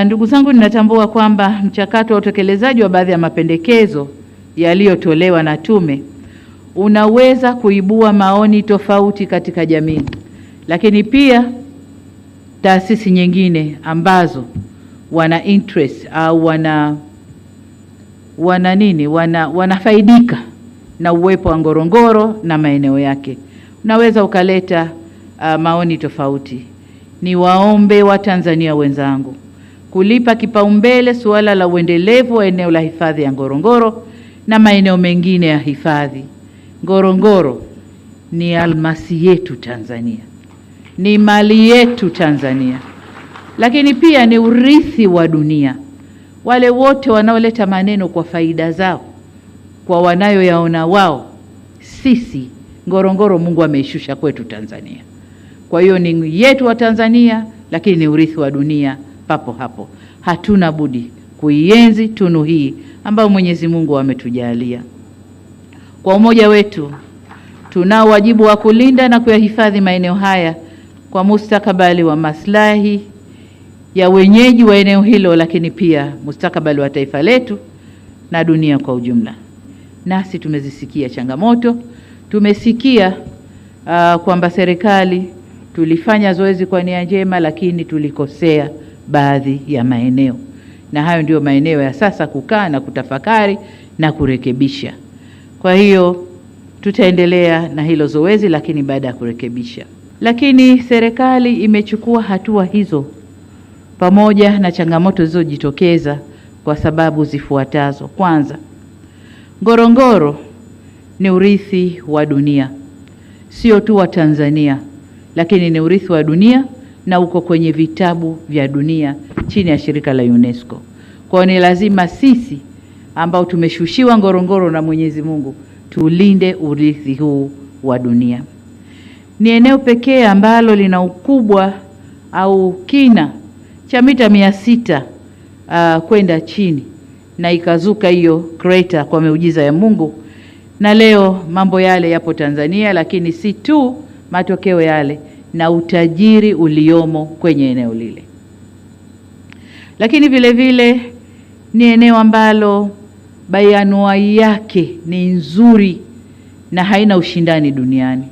Ndugu zangu, ninatambua kwamba mchakato wa utekelezaji wa baadhi ya mapendekezo yaliyotolewa na tume unaweza kuibua maoni tofauti katika jamii, lakini pia taasisi nyingine ambazo wana interest au wanafaidika na uwepo wa Ngorongoro na maeneo yake, unaweza ukaleta maoni tofauti. Ni waombe wa Tanzania wenzangu kulipa kipaumbele suala la uendelevu wa eneo la hifadhi ya Ngorongoro na maeneo mengine ya hifadhi. Ngorongoro ni almasi yetu Tanzania, ni mali yetu Tanzania, lakini pia ni urithi wa dunia. Wale wote wanaoleta maneno kwa faida zao, kwa wanayoyaona wao, sisi Ngorongoro Mungu ameishusha kwetu Tanzania. Kwa hiyo ni yetu wa Tanzania, lakini ni urithi wa dunia papo hapo. Hatuna budi kuienzi tunu hii ambayo Mwenyezi Mungu ametujalia. Kwa umoja wetu tunao wajibu wa kulinda na kuyahifadhi maeneo haya kwa mustakabali wa maslahi ya wenyeji wa eneo hilo, lakini pia mustakabali wa taifa letu na dunia kwa ujumla. Nasi tumezisikia changamoto, tumesikia kwamba serikali tulifanya zoezi kwa nia njema, lakini tulikosea baadhi ya maeneo, na hayo ndio maeneo ya sasa kukaa na kutafakari na kurekebisha. Kwa hiyo tutaendelea na hilo zoezi, lakini baada ya kurekebisha. Lakini serikali imechukua hatua hizo pamoja na changamoto zilizojitokeza kwa sababu zifuatazo. Kwanza, Ngorongoro ni urithi wa dunia, sio tu wa Tanzania, lakini ni urithi wa dunia na uko kwenye vitabu vya dunia chini ya shirika la UNESCO. Kwa hiyo ni lazima sisi ambao tumeshushiwa Ngorongoro na Mwenyezi Mungu tulinde urithi huu wa dunia. Ni eneo pekee ambalo lina ukubwa au kina cha mita 600 kwenda chini, na ikazuka hiyo crater kwa miujiza ya Mungu, na leo mambo yale yapo Tanzania, lakini si tu matokeo yale na utajiri uliomo kwenye eneo lile. Lakini vile vile ni eneo ambalo bayanuai yake ni nzuri na haina ushindani duniani.